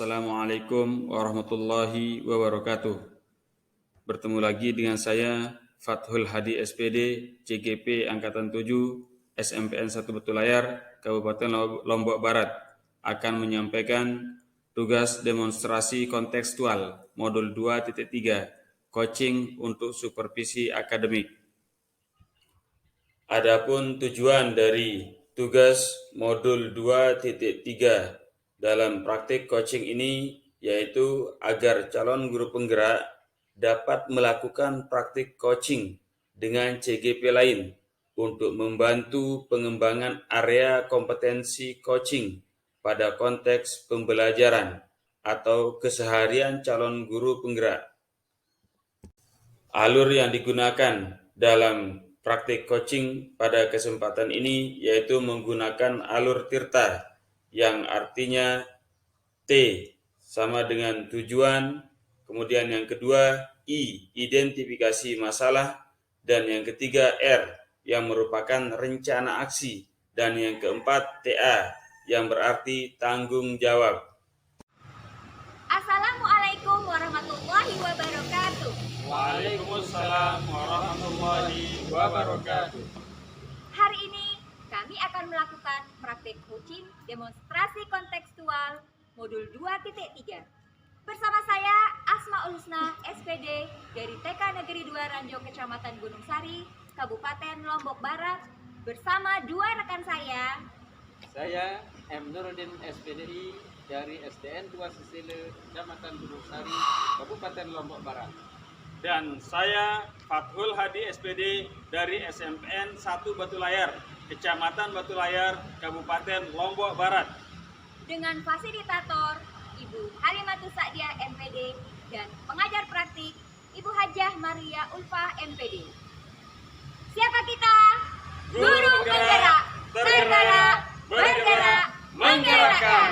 Assalamualaikum warahmatullahi wabarakatuh. Bertemu lagi dengan saya Fathul Hadi SPD, CGP Angkatan 7, SMPN 1 Batulayar, Kabupaten Lombok Barat, akan menyampaikan tugas demonstrasi kontekstual Modul 2.3, Coaching untuk Supervisi Akademik. Adapun tujuan dari tugas Modul 2.3 dalam praktik coaching ini yaitu agar calon guru penggerak dapat melakukan praktik coaching dengan CGP lain untuk membantu pengembangan area kompetensi coaching pada konteks pembelajaran atau keseharian calon guru penggerak. Alur yang digunakan dalam praktik coaching pada kesempatan ini yaitu menggunakan alur Tirta yang artinya T sama dengan tujuan, kemudian yang kedua I, identifikasi masalah, dan yang ketiga R yang merupakan rencana aksi, dan yang keempat TA yang berarti tanggung jawab. Assalamualaikum warahmatullahi wabarakatuh. Waalaikumsalam warahmatullahi wabarakatuh. Hari ini kami akan melakukan praktik coaching demonstrasi kontekstual Modul 2.3. Bersama saya Asmaul Husna SPD dari TK Negeri 2 Ranjau Kecamatan Gunung Sari, Kabupaten Lombok Barat, bersama dua rekan saya. Saya M. Nuruddin SPDI dari SDN 2 Sisile, Kecamatan Gunung Sari, Kabupaten Lombok Barat. Dan saya Fathul Hadi SPD dari SMPN 1 Batulayar, Kecamatan Batulayar, Kabupaten Lombok Barat. Dengan fasilitator Ibu Halimatus Sa'diah MPD dan pengajar praktik Ibu Hajah Maria Ulfah MPD. Siapa kita? Guru penggerak, tergerak, bergerak, menggerakkan.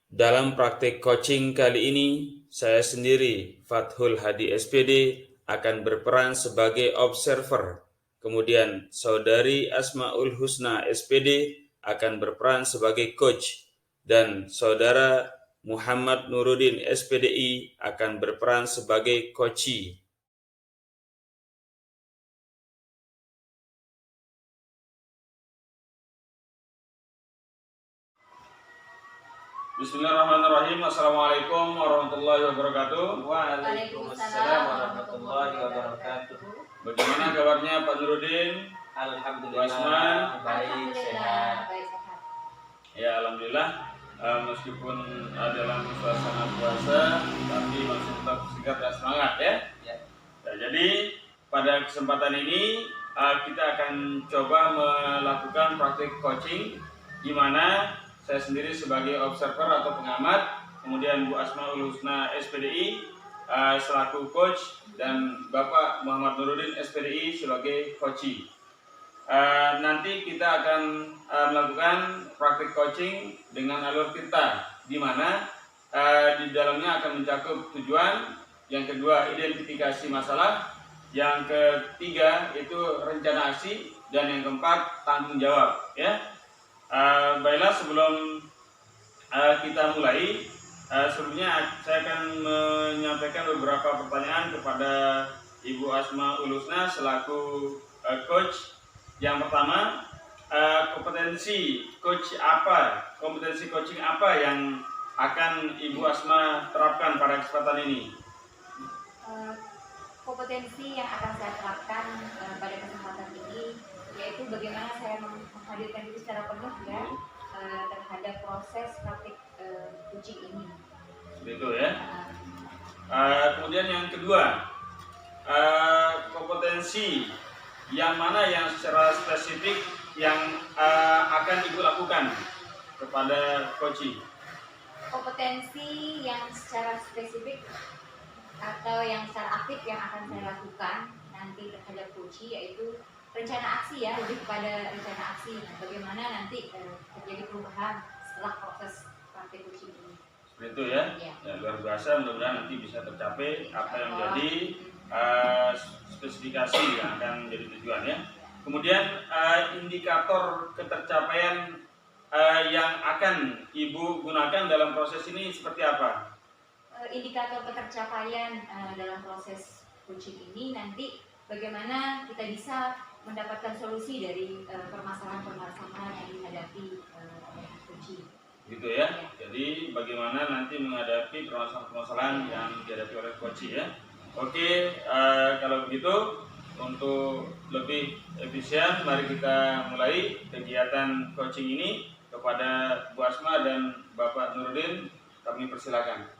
Dalam praktik coaching kali ini, saya sendiri, Fathul Hadi SPD, akan berperan sebagai observer. Kemudian, Saudari Asmaul Husna SPD akan berperan sebagai coach. Dan Saudara Muhammad Nuruddin SPDI akan berperan sebagai coachee. Bismillahirrahmanirrahim. Assalamualaikum warahmatullahi wabarakatuh. Waalaikumsalam warahmatullahi wabarakatuh. Bagaimana kabarnya Pak Nuruddin? Alhamdulillah, Wasman? baik, sehat. Baik sehat. Ya, alhamdulillah. Meskipun dalam suasana puasa, tapi masih tetap segar dan semangat ya. Ya. Nah, jadi pada kesempatan ini kita akan coba melakukan praktik coaching, di mana saya sendiri sebagai observer atau pengamat, kemudian Bu Asmaul Husna SPDI selaku coach, dan Bapak Muhammad Nuruddin SPDI sebagai coachee. Nanti kita akan melakukan praktik coaching dengan alur Tirta, di mana di dalamnya akan mencakup tujuan, yang kedua identifikasi masalah, yang ketiga itu rencana aksi, dan yang keempat tanggung jawab. Ya. Baiklah, sebelum kita mulai, sebelumnya saya akan menyampaikan beberapa pertanyaan kepada Ibu Asmaul Husna selaku coach. Yang pertama, kompetensi coaching apa yang akan Ibu Asma terapkan pada kesempatan ini? Kompetensi yang akan saya terapkan pada kesempatan ini yaitu bagaimana saya menghadirkan diri secara penuh ya terhadap proses praktik coaching ini. Seperti itu ya. Kemudian yang kedua, kompetensi yang mana yang secara spesifik yang akan Ibu lakukan kepada coaching? Kompetensi yang secara spesifik atau yang secara aktif yang akan saya lakukan nanti terhadap coaching yaitu rencana aksi ya, lebih kepada rencana aksi. Bagaimana nanti terjadi perubahan setelah proses praktik coaching ini. Seperti itu ya. Ya. Ya, luar biasa, mudah-mudahan nanti bisa tercapai apa yang menjadi spesifikasi yang akan menjadi tujuan ya. Kemudian indikator ketercapaian yang akan Ibu gunakan dalam proses ini seperti apa? Indikator ketercapaian dalam proses coaching ini nanti bagaimana kita bisa mendapatkan solusi dari permasalahan-permasalahan yang dihadapi coaching. Gitu ya. Jadi bagaimana nanti menghadapi permasalahan-permasalahan yang dihadapi oleh coach ya. Oke, kalau begitu untuk lebih efisien mari kita mulai kegiatan coaching ini. Kepada Bu Asma dan Bapak Nurudin kami persilakan.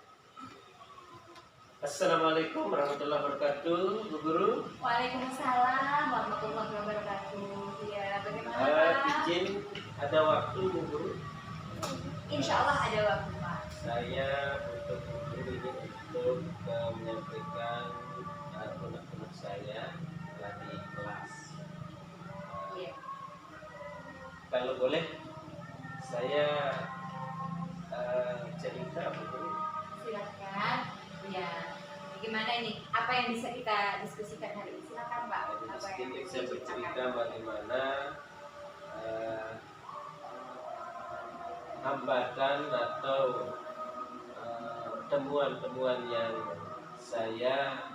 Assalamualaikum warahmatullahi wabarakatuh, Bu Guru. Waalaikumsalam warahmatullahi wabarakatuh. Ya, bagaimana Pak? Izin ada waktu, Bu Guru. Insya Allah ada waktu Pak. Saya untuk menyampaikan unek-unek saya di kelas. Iya. Kalau boleh, saya cerita, Bu Guru. Silakan. Ya. Gimana ini? Apa yang bisa kita diskusikan hari ini? Silakan Pak. Jadi Apa yang sedikit bisa saya diceritakan? bercerita bagaimana hambatan atau temuan-temuan yang saya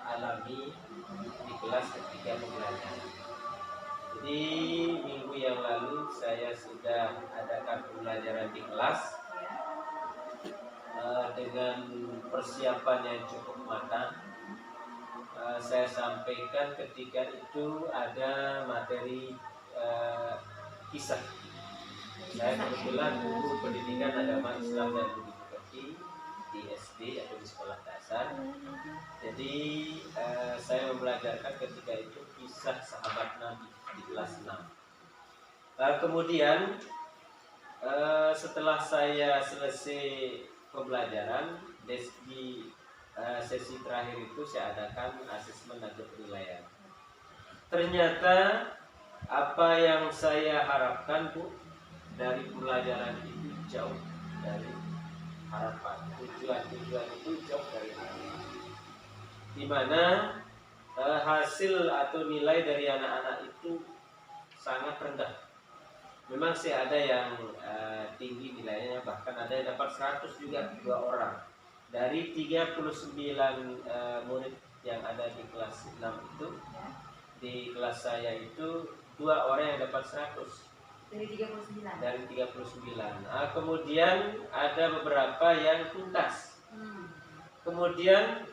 alami di kelas ketika pembelajaran. Jadi minggu yang lalu saya sudah adakan pembelajaran di kelas dengan persiapan yang cukup matang. Saya sampaikan ketika itu ada materi kisah. Saya kebetulan guru pendidikan agama Islam dan Budi Pekerti di SD atau di sekolah dasar. Jadi saya membelajarkan ketika itu kisah sahabat Nabi di kelas 6. Kemudian setelah saya selesai pembelajaran di sesi terakhir itu saya adakan asesmen atau penilaian. Ternyata apa yang saya harapkan, Bu, dari pembelajaran itu jauh dari harapan. Tujuan itu jauh dari harapan. Di mana hasil atau nilai dari anak-anak itu sangat rendah. Memang sih ada yang tinggi nilainya, bahkan ada yang dapat 100 juga 2 orang. Dari 39 murid yang ada di kelas 6 itu, di kelas saya itu 2 orang yang dapat 100 Dari 39. dari 39. Kemudian ada beberapa yang tuntas. Kemudian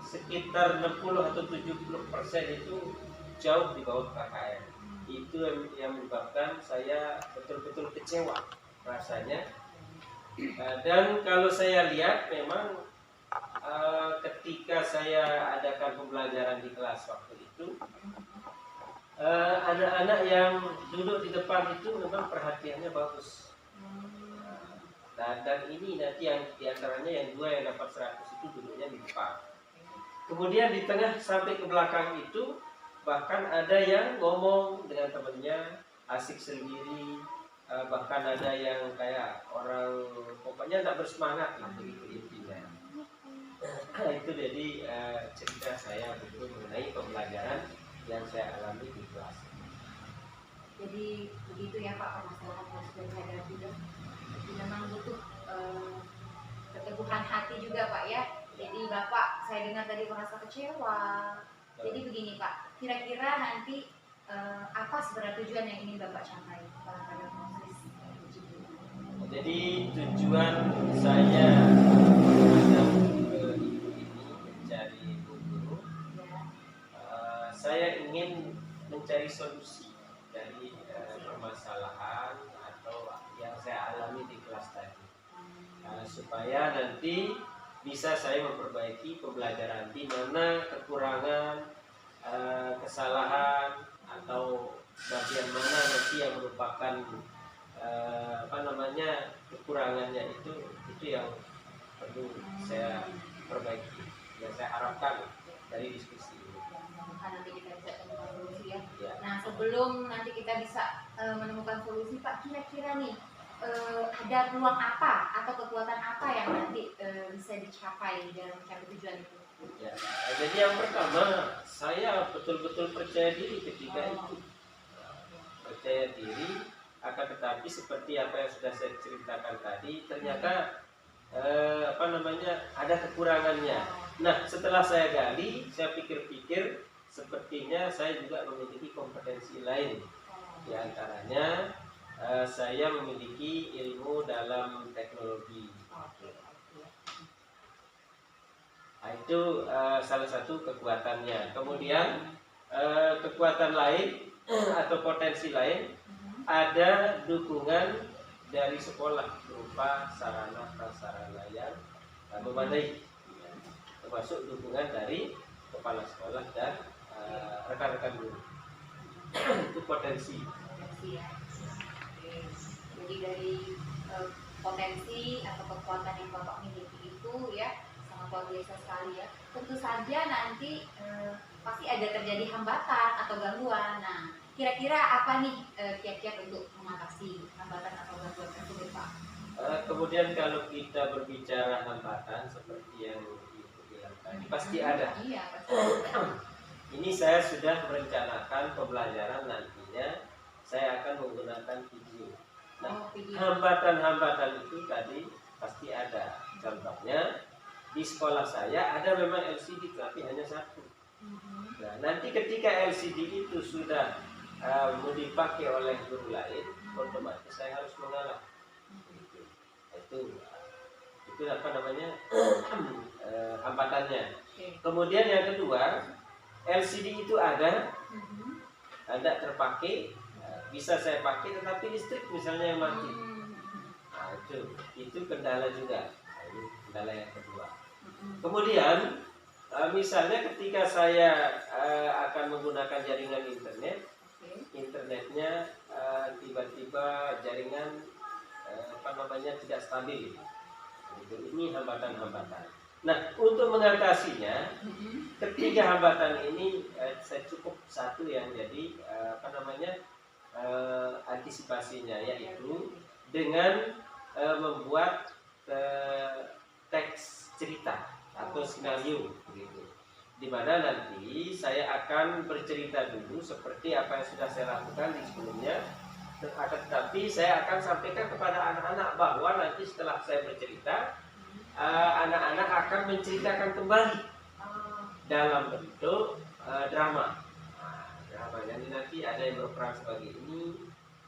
sekitar 60 atau 70% itu jauh di bawah KKM. Itu yang menyebabkan saya betul-betul kecewa rasanya. Dan kalau saya lihat memang ketika saya adakan pembelajaran di kelas waktu itu, anak-anak yang duduk di depan itu memang perhatiannya bagus. Dan ini nanti yang diantaranya yang 2 yang dapat 100 itu duduknya di depan. Kemudian di tengah sampai ke belakang itu bahkan ada yang ngomong dengan temannya asik sendiri, bahkan ada yang kayak orang pokoknya tak bersemangat lah begitu intinya. Itu jadi cerita saya mengenai pembelajaran yang saya alami di kelas. Jadi begitu ya Pak, permasalahan yang sudah dihadapi. Jadi memang butuh keteguhan hati juga Pak ya. Jadi Bapak saya dengar tadi merasa kecewa. Jadi begini Pak, kira-kira nanti apa sebenarnya tujuan yang ingin Bapak capai pada proses uji ini? Jadi tujuan saya terhadap ini mencari guru, saya ingin mencari solusi dari permasalahan atau yang saya alami di kelas tadi, supaya nanti bisa saya memperbaiki pembelajaran di mana kekurangan, kesalahan atau bagian mana nanti yang merupakan kekurangannya itu yang perlu saya perbaiki, yang saya harapkan dari diskusi ini. Nanti kita bisa temukan solusi ya. Ya. Nah sebelum nanti kita bisa menemukan solusi Pak, kira-kira nih ada peluang apa atau kekuatan apa yang nanti bisa dicapai dalam mencapai tujuan itu? Ya. Jadi yang pertama, saya betul-betul percaya diri ketika itu. percaya diri, akan tetapi seperti apa yang sudah saya ceritakan tadi, ternyata ada kekurangannya. Nah, setelah saya gali, saya pikir-pikir, sepertinya saya juga memiliki kompetensi lain. Di antaranya saya memiliki ilmu dalam teknologi. Nah, itu salah satu kekuatannya. Kemudian kekuatan lain atau potensi lain, ada dukungan dari sekolah berupa sarana prasarana yang memadai, termasuk dukungan dari kepala sekolah dan rekan-rekan guru. Itu potensi. Ya. Oke. Jadi dari potensi atau kekuatan yang Bapak miliki itu ya sangat luar biasa sekali ya. Tentu saja nanti pasti ada terjadi hambatan atau gangguan. Nah, kira-kira apa nih kiat-kiat untuk mengatasi hambatan atau gangguan tersebut, Pak? Kemudian kalau kita berbicara hambatan seperti yang Ibu bilang tadi, pasti ada. Iya, pasti ada. Ini saya sudah merencanakan pembelajaran nantinya, saya akan menggunakan video. Nah, Video. hambatan-hambatan itu tadi pasti ada. Contohnya, di sekolah saya ada memang LCD, tapi hanya satu. Nah, nanti ketika LCD itu sudah mau dipakai oleh guru lain, otomatis saya harus mengalah. Itu apa namanya hambatannya. Kemudian yang kedua, LCD itu ada terpakai, bisa saya pakai, tetapi listrik misalnya yang mati. Nah, itu kendala juga. Nah, ini kendala yang kedua. Kemudian misalnya ketika saya akan menggunakan jaringan internet, internetnya tiba-tiba jaringan tidak stabil. Ini hambatan-hambatan. Nah, untuk mengatasinya, ketiga hambatan ini saya cukup satu yang jadi antisipasinya, yaitu dengan membuat teks cerita atau skenario begitu. Di mana nanti saya akan bercerita dulu seperti apa yang sudah saya lakukan di sebelumnya, tetapi saya akan sampaikan kepada anak-anak bahwa nanti setelah saya bercerita, anak-anak akan menceritakan kembali dalam bentuk drama. Drama jadi nanti ada yang berperan sebagai ini.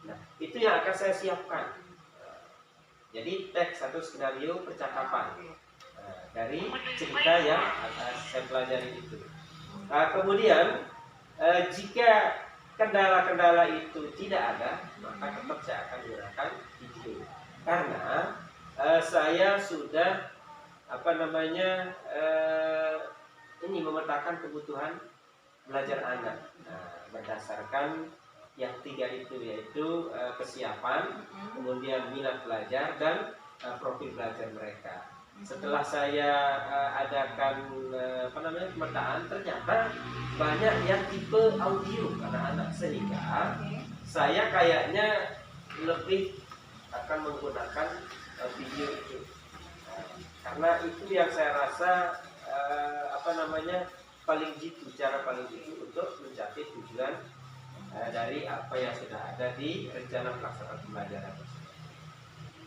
Nah, itu yang akan saya siapkan. Jadi teks atau skenario percakapan dari cerita yang saya pelajari itu. Kemudian jika kendala-kendala itu tidak ada, maka tetap saya akan gunakan video. Karena saya sudah memetakan kebutuhan belajar anak. Berdasarkan yang tiga itu, yaitu kesiapan, kemudian minat belajar, dan profil belajar mereka. Setelah saya adakan pemetaan, ternyata banyak yang tipe audio anak-anak, sehingga saya kayaknya lebih akan menggunakan video itu, karena itu yang saya rasa paling jitu, cara paling jitu untuk mencapai tujuan dari apa yang sudah ada di rencana pelaksanaan pembelajaran.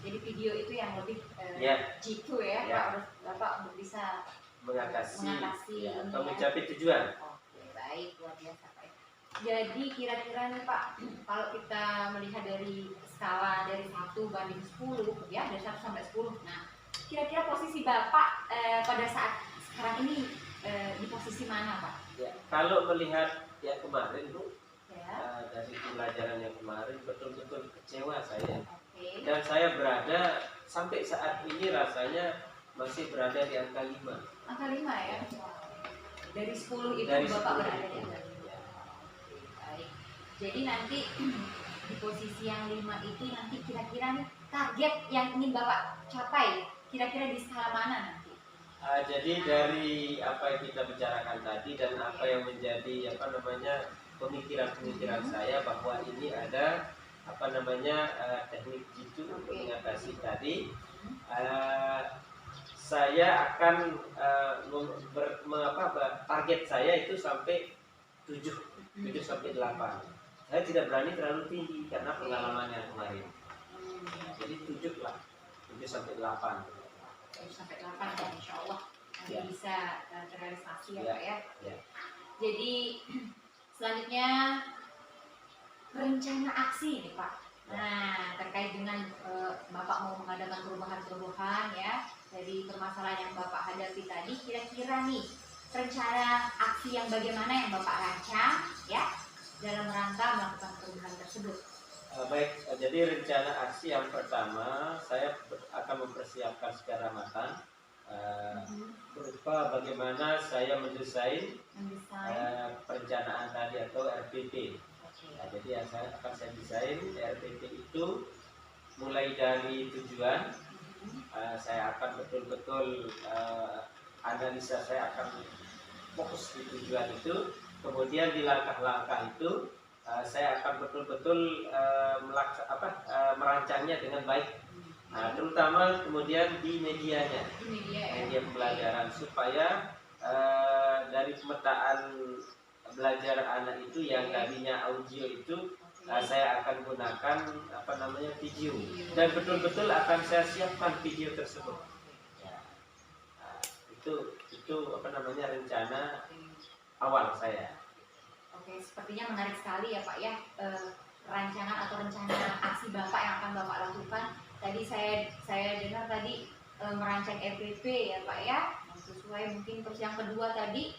Jadi video itu yang lebih jitu ya, Bapak untuk bisa mengatasi atau ini, mencapai tujuan. Oke, baik, luar biasa Pak. Jadi kira-kira nih Pak, kalau kita melihat dari skala dari 1 banding 10 ya, dari 1 sampai 10. Nah, kira-kira posisi Bapak pada saat sekarang ini di posisi mana Pak? Ya, kalau melihat yang kemarin Bu, dari pembelajaran yang kemarin betul-betul kecewa saya. Dan saya berada sampai saat ini rasanya masih berada di angka 5. Angka 5 ya? Dari 10 itu dari Bapak 10 berada di angka 5. Baik. Jadi nanti di posisi yang 5 itu nanti kira-kira nih target yang ingin Bapak capai kira-kira di skala mana nanti? Jadi dari apa yang kita bicarakan tadi dan apa yang menjadi pemikiran-pemikiran saya, bahwa ini ada teknik jitu untuk mengatasi tadi, saya akan target saya itu sampai 7 sampai 8. Saya tidak berani terlalu tinggi karena pengalamannya kemarin. Jadi 7 lah, 7 sampai 8. 7 sampai 8 ya, insya Allah nanti Ya. bisa terrealisasi ya, Ya. Pak ya. Ya. Jadi selanjutnya rencana aksi nih Pak. Nah, terkait dengan Bapak mau mengadakan perubahan-perubahan ya dari permasalahan yang Bapak hadapi tadi, kira-kira nih rencana aksi yang bagaimana yang Bapak rancang ya dalam rangka melakukan perubahan tersebut. Baik, jadi rencana aksi yang pertama saya akan mempersiapkan secara matang berupa bagaimana saya mendesain perencanaan tadi atau RPP. Nah, jadi yang saya desain RPP itu mulai dari tujuan, saya akan betul-betul analisa, saya akan fokus di tujuan itu, kemudian di langkah-langkah itu saya akan betul-betul merancangnya dengan baik. Terutama kemudian di medianya, media pembelajaran, supaya dari pemetaan belajar anak itu yang tadinya audio itu saya akan gunakan video, dan betul-betul akan saya siapkan video tersebut. Ya. Itu rencana awal saya. Oke, sepertinya menarik sekali ya Pak ya, rancangan atau rencana aksi Bapak yang akan Bapak lakukan. Tadi saya dengar tadi merancang RPP ya Pak ya, sesuai mungkin. Terus yang kedua tadi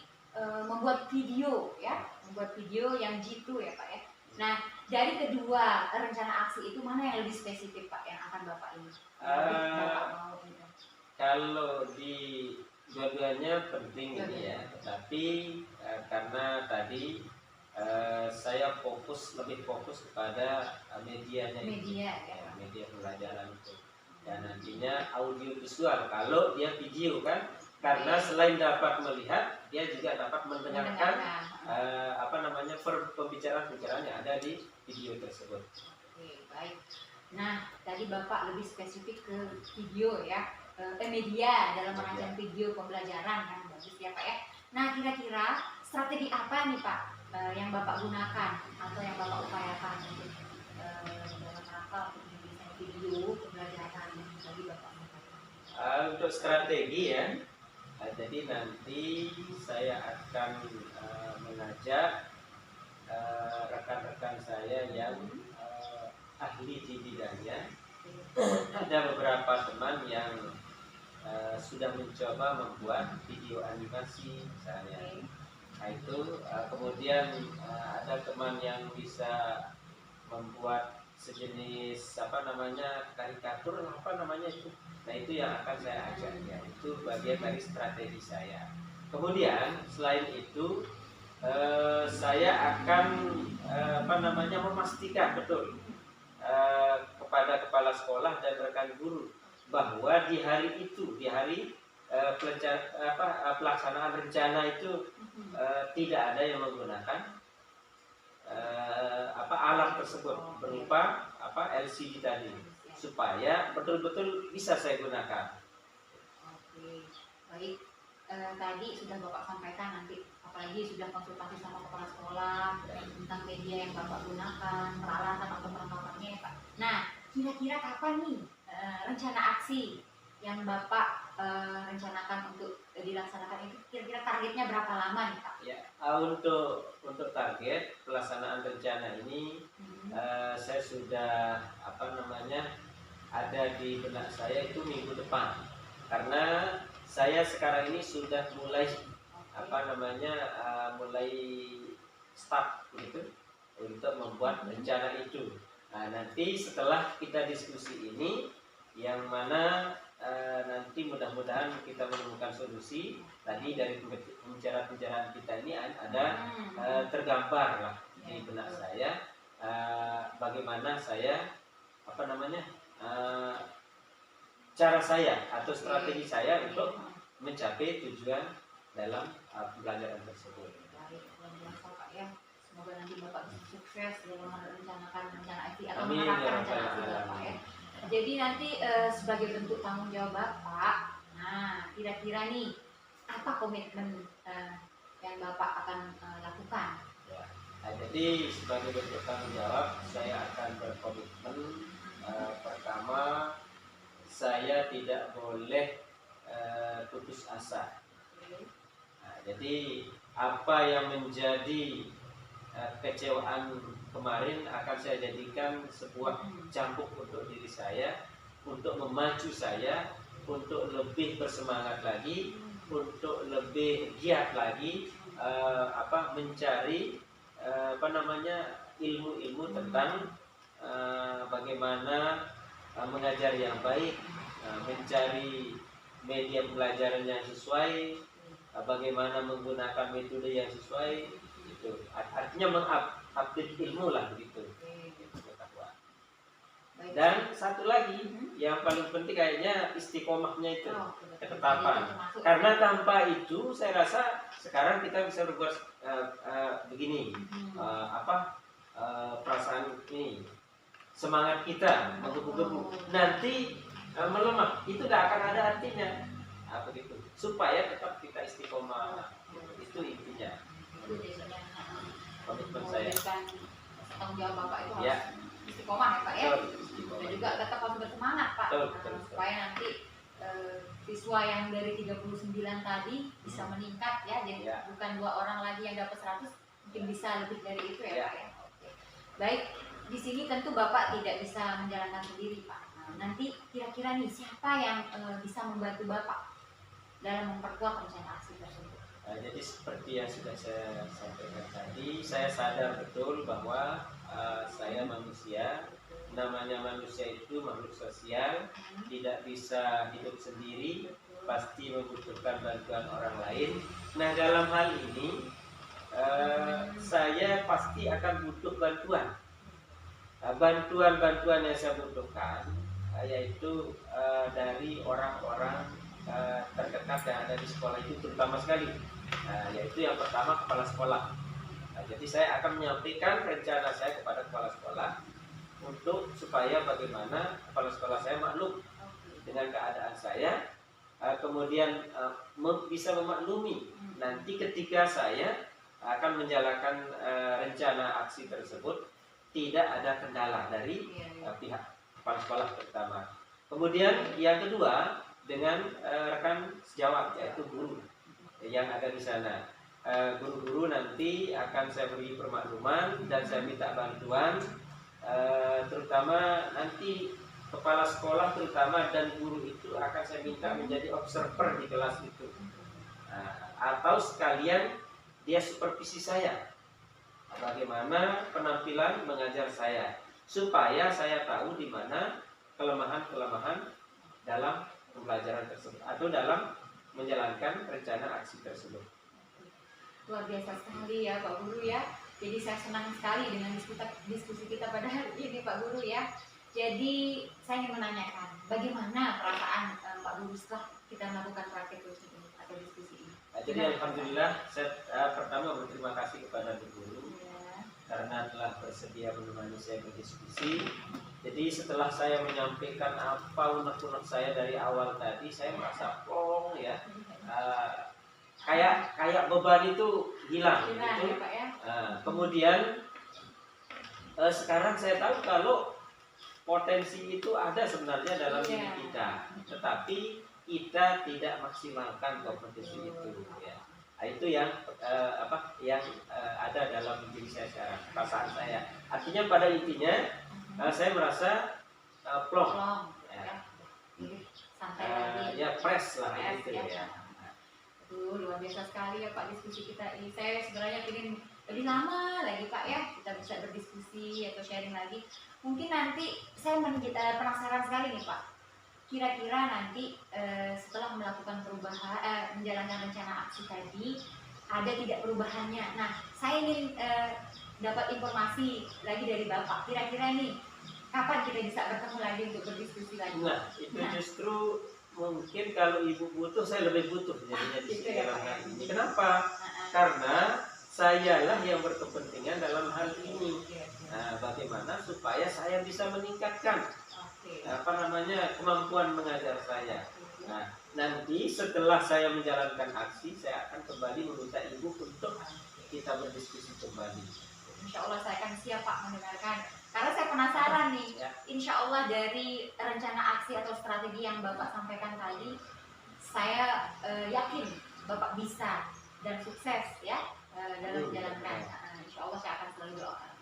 membuat video ya, membuat video yang jitu ya Pak ya. Nah, dari kedua rencana aksi itu mana yang lebih spesifik Pak yang akan Bapak ini? Bapak mau ini? Kalau di dua-duanya penting ini ya, tetapi karena tadi saya lebih fokus kepada medianya, media pembelajaran itu, dan nantinya audio visual kalau dia video kan, karena selain dapat melihat dia juga dapat mendengarkan pembicaraan yang ada di video tersebut. Oke, baik. Nah, tadi Bapak lebih spesifik ke video ya, media dalam merancang video pembelajaran kan, bagus ya Pak ya. Nah, kira-kira strategi apa nih Pak yang Bapak gunakan atau yang Bapak upayakan untuk dalam rangka untuk mendesain video pembelajaran bagi Bapak? Untuk strategi ya, jadi nanti saya akan mengajak rekan-rekan saya yang ahli di bidangnya. Ada beberapa teman yang sudah mencoba membuat video animasi misalnya. Nah, itu kemudian ada teman yang bisa membuat sejenis karikatur itu. Nah, itu yang akan saya ajak ya. Itu bagian dari strategi saya. Kemudian selain itu saya akan memastikan betul kepada kepala sekolah dan rekan guru bahwa di hari pelaksanaan rencana itu tidak ada yang menggunakan alat tersebut berupa LCD tadi, supaya betul-betul bisa saya gunakan. Oke, baik. Tadi sudah Bapak sampaikan, nanti apalagi sudah konsultasi sama kepala sekolah tentang media yang Bapak gunakan, peralatan atau perlengkapannya ya Pak. Nah, kira-kira kapan nih rencana aksi yang Bapak rencanakan untuk dilaksanakan itu, kira-kira targetnya berapa lama nih Pak? Ya, untuk target pelaksanaan rencana ini saya sudah ada di benak saya itu minggu depan, karena saya sekarang ini sudah mulai mulai start gitu untuk membuat rencana itu. Nah, nanti setelah kita diskusi ini, yang mana nanti mudah-mudahan kita menemukan solusi. Tadi dari pembicaraan kita ini ada tergambar lah di benak saya bagaimana saya cara saya atau strategi saya untuk mencapai tujuan dalam pembelajaran tersebut. Baik, luar biasa Pak ya. Semoga nanti Bapak bisa sukses dalam merencanakan rencana aksi atau Amin, menerapkan ya rencana aksi Rabbal Bapak ya. Alamin. Jadi nanti sebagai bentuk tanggung jawab Bapak, nah kira-kira nih apa komitmen yang Bapak akan lakukan? Ya. Jadi sebagai bentuk tanggung jawab, saya akan berkomitmen pertama, saya tidak boleh putus asa. Nah, jadi apa yang menjadi kecewaan kemarin akan saya jadikan sebuah cambuk untuk diri saya, untuk memacu saya, untuk lebih bersemangat lagi, untuk lebih giat lagi, mencari ilmu-ilmu tentang bagaimana mengajar yang baik, mencari media pembelajaran yang sesuai, bagaimana menggunakan metode yang sesuai. Itu artinya mengupdate ilmu lah begitu. Dan satu lagi yang paling penting kayaknya istiqomahnya itu, ketetapan. Karena tanpa itu saya rasa sekarang kita bisa berbuat begini, perasaan ini, semangat kita menggebu-gebu, nanti melemah, itu tidak akan ada artinya. Begitu. Supaya tetap kita istiqomah, itu intinya. Komitmen saya. Tanggung jawab Bapak itu harus Ya. istiqomah ya Pak ya. Istiqomah. Dan juga tetap harus bersemangat Pak. Betul. Supaya nanti siswa yang dari 39 tadi bisa meningkat ya. Jadi bukan 2 orang lagi yang dapat 100, mungkin bisa lebih dari itu ya Pak ya. Oke. Baik, di sini tentu Bapak tidak bisa menjalankan sendiri Pak. Nanti kira-kira nih siapa yang bisa membantu Bapak dalam memperkuat rencana aksi tersebut? Jadi seperti yang sudah saya sampaikan tadi, saya sadar betul bahwa saya manusia. Namanya manusia itu makhluk sosial, tidak bisa hidup sendiri, pasti membutuhkan bantuan orang lain. Nah, dalam hal ini saya pasti akan butuh bantuan. Bantuan-bantuan yang saya butuhkan yaitu dari orang-orang terdekat yang ada di sekolah itu, terutama sekali. Yaitu yang pertama kepala sekolah. Jadi saya akan menyampaikan rencana saya kepada kepala sekolah untuk supaya bagaimana kepala sekolah saya maklum dengan keadaan saya, kemudian bisa memaklumi nanti ketika saya akan menjalankan rencana aksi tersebut tidak ada kendala dari pihak kepala sekolah pertama. Kemudian yang kedua dengan rekan sejawat yaitu guru yang ada di sana. Guru-guru nanti akan saya beri permakluman dan saya minta bantuan, terutama nanti kepala sekolah terutama dan guru itu akan saya minta menjadi observer di kelas itu, atau sekalian dia supervisi saya bagaimana penampilan mengajar saya, supaya saya tahu di mana kelemahan-kelemahan dalam pembelajaran tersebut atau dalam menjalankan rencana aksi tersebut. Luar biasa sekali ya Pak Guru ya. Jadi saya senang sekali dengan diskusi kita pada hari ini Pak Guru ya. Jadi saya ingin menanyakan bagaimana perasaan Pak Guru setelah kita melakukan praktek coaching ini atau diskusi ini. Jadi alhamdulillah saya pertama berterima kasih kepada Bu Guru karena telah bersedia menemani saya berdiskusi. Jadi setelah saya menyampaikan apa unek-unek saya dari awal tadi, saya merasa plong ya, kayak beban itu hilang gitu. Ya, Pak, ya? Kemudian sekarang saya tahu kalau potensi itu ada sebenarnya dalam diri kita, tetapi kita tidak maksimalkan kompetisi itu ya. Itu yang ada dalam diri saya sekarang, perasaan saya. Artinya pada intinya saya merasa plong ya. Santai lagi. Ya fresh lah gitu ya. Luar biasa sekali ya Pak diskusi kita ini. Saya sebenarnya ingin lebih lama lagi Pak ya, kita bisa berdiskusi atau sharing lagi. Mungkin nanti saya penasaran sekali nih Pak. Kira-kira nanti setelah melakukan perubahan, menjalankan rencana aksi tadi, ada tidak perubahannya. Nah, saya ingin dapat informasi lagi dari Bapak. Kira-kira nih, kapan kita bisa bertemu lagi untuk berdiskusi lagi? Nah, itu justru mungkin kalau Ibu butuh, saya lebih butuh jadinya di sini dalam hal ini. Kenapa? Karena sayalah yang berkepentingan dalam hal ini. Nah, bagaimana supaya saya bisa meningkatkan kemampuan mengajar saya. Nah, nanti setelah saya menjalankan aksi, saya akan kembali meminta Ibu untuk kita berdiskusi kembali. Insya Allah saya akan siap Pak mendengarkan. Karena saya penasaran nih, Ya. Insya Allah dari rencana aksi atau strategi yang Bapak sampaikan tadi, saya yakin Bapak bisa dan sukses ya dalam menjalankan. Insya Allah saya akan selalu doakan.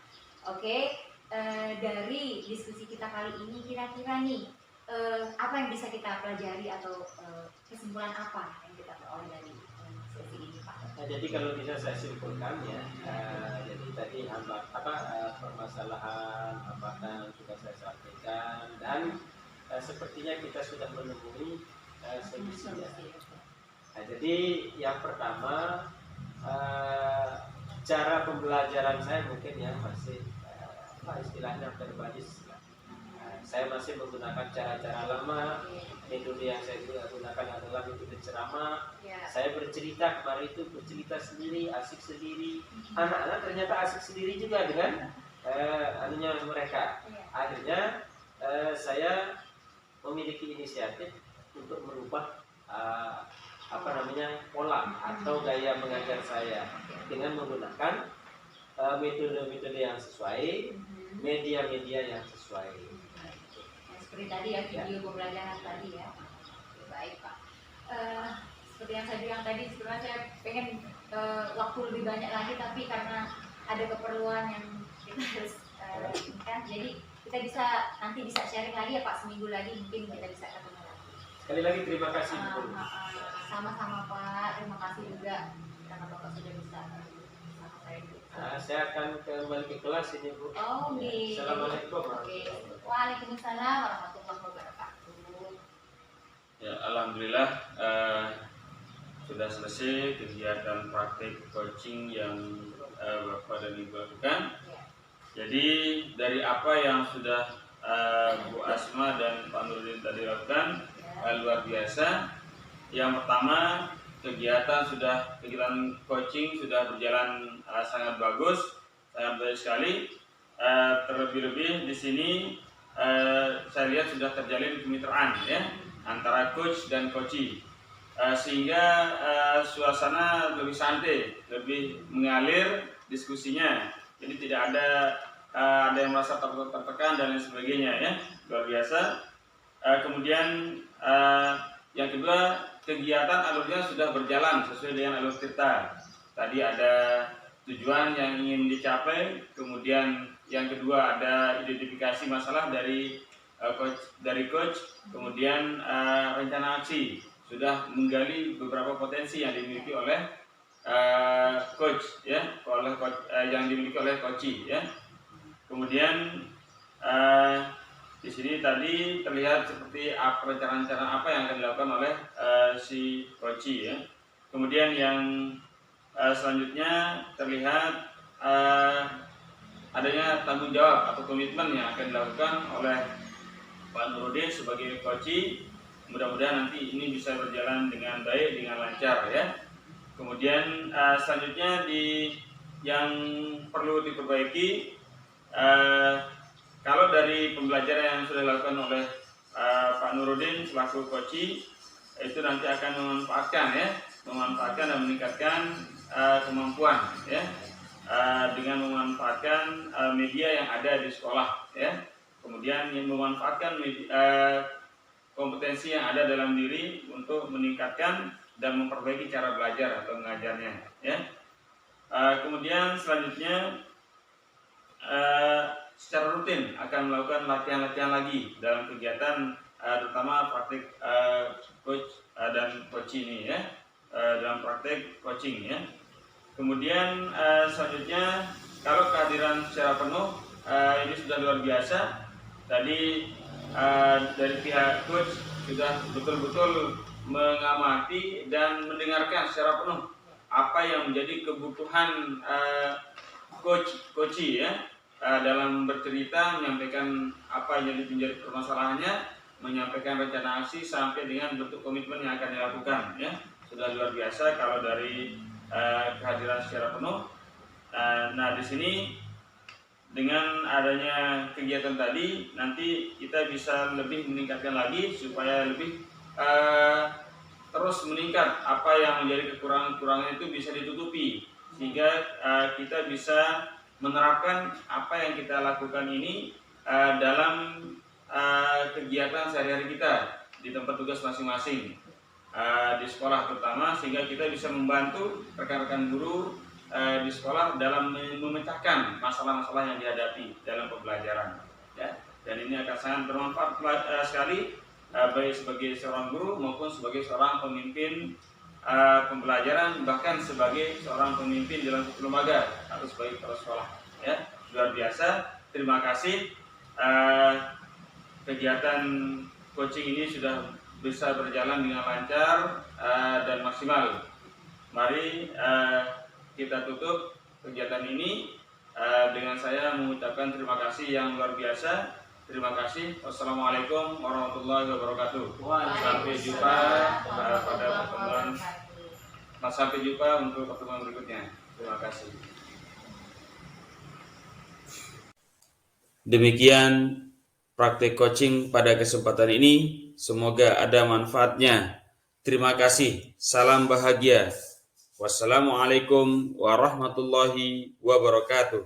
Oke, dari diskusi kita kali ini kira-kira nih apa yang bisa kita pelajari atau kesimpulan apa yang kita peroleh dari sesi ini Pak? Nah, jadi kalau bisa saya simpulkan ya, jadi tadi permasalahan hambatan sudah saya sampaikan dan sepertinya kita sudah menemui solusinya. Nah, jadi yang pertama cara pembelajaran saya mungkin ya masih istilahnya berbasis. Saya masih menggunakan cara-cara lama. Metode yang saya gunakan adalah metode ceramah. Ya. Saya bercerita kemarin itu bercerita sendiri, asik sendiri. Anak-anak ternyata asik sendiri juga dengan anunya mereka. Ya. Akhirnya saya memiliki inisiatif untuk merubah pola atau gaya mengajar saya dengan menggunakan metode-metode yang sesuai, media-media yang sesuai. Seperti tadi ya, video pembelajaran tadi ya. Baik Pak. Seperti yang saya bilang tadi, sebenarnya saya pengen waktu lebih banyak lagi, tapi karena ada keperluan yang kita harus inginkan, jadi kita nanti bisa sharing lagi ya Pak, seminggu lagi mungkin kita bisa ketemu lagi. Sekali lagi terima kasih Bu. Sama-sama Pak, terima kasih juga karena Bapak sudah bisa sama saya. Saya akan kembali ke kelas ini Bu. Oh, Ya. Assalamualaikum. Oke. Waalaikumsalam warahmatullahi wabarakatuh. Ya, alhamdulillah sudah selesai kegiatan praktik coaching yang Bapak dan Ibu lakukan. Ya. Jadi dari apa yang sudah Bu Asma dan Pak Nurdin tadi lakukan luar biasa. Yang pertama, kegiatan coaching sudah berjalan sangat bagus, sangat baik sekali. Terlebih-lebih di sini saya lihat sudah terjalin kemitraan ya antara coach dan coachee, sehingga suasana lebih santai, lebih mengalir diskusinya. Jadi tidak ada yang merasa tertekan dan lain sebagainya ya, luar biasa. Kemudian yang kedua, kegiatan alurnya sudah berjalan sesuai dengan alur kita. Tadi ada tujuan yang ingin dicapai, kemudian yang kedua ada identifikasi masalah dari coach, kemudian rencana aksi sudah menggali beberapa potensi yang dimiliki oleh coach ya, yang dimiliki oleh coachee ya. Kemudian di sini tadi terlihat seperti rencana-rencana apa yang akan dilakukan oleh si coachee ya. Kemudian yang selanjutnya terlihat adanya tanggung jawab atau komitmen yang akan dilakukan oleh Pak Nurdin sebagai coachee. Mudah-mudahan nanti ini bisa berjalan dengan baik, dengan lancar ya. Kemudian selanjutnya yang perlu diperbaiki, kalau dari pembelajaran yang sudah dilakukan oleh Pak Nurdin selaku coachee, itu nanti akan memanfaatkan dan meningkatkan kemampuan ya, dengan memanfaatkan media yang ada di sekolah ya. Kemudian yang memanfaatkan kompetensi yang ada dalam diri untuk meningkatkan dan memperbaiki cara belajar atau mengajarnya ya. Kemudian selanjutnya secara rutin akan melakukan latihan-latihan lagi dalam kegiatan terutama praktik coach dan coaching ini ya, dalam praktik coaching ya. Kemudian selanjutnya kalau kehadiran secara penuh ini sudah luar biasa. Tadi dari pihak coach sudah betul-betul mengamati dan mendengarkan secara penuh apa yang menjadi kebutuhan coachee ya, dalam bercerita, menyampaikan apa yang menjadi permasalahannya, menyampaikan rencana aksi sampai dengan bentuk komitmen yang akan dilakukan ya. Sudah luar biasa kalau dari kehadiran secara penuh. Nah di sini dengan adanya kegiatan tadi nanti kita bisa lebih meningkatkan lagi supaya lebih terus meningkat, apa yang menjadi kekurangan-kekurangan itu bisa ditutupi sehingga kita bisa menerapkan apa yang kita lakukan ini dalam kegiatan sehari-hari kita di tempat tugas masing-masing, di sekolah terutama, sehingga kita bisa membantu rekan-rekan guru di sekolah dalam memecahkan masalah-masalah yang dihadapi dalam pembelajaran, ya. Dan ini akan sangat bermanfaat sekali baik sebagai seorang guru maupun sebagai seorang pemimpin pembelajaran, bahkan sebagai seorang pemimpin dalam suatu lembaga atau sebagai kepala sekolah, ya. Luar biasa. Terima kasih. Kegiatan coaching ini sudah bisa berjalan dengan lancar dan maksimal. Mari kita tutup kegiatan ini dengan saya mengucapkan terima kasih yang luar biasa. Terima kasih. Wassalamualaikum warahmatullahi wabarakatuh. Sampai jumpa pada pertemuan. Sampai jumpa untuk pertemuan berikutnya. Terima kasih. Demikian praktek coaching pada kesempatan ini. Semoga ada manfaatnya. Terima kasih. Salam bahagia. Wassalamualaikum warahmatullahi wabarakatuh.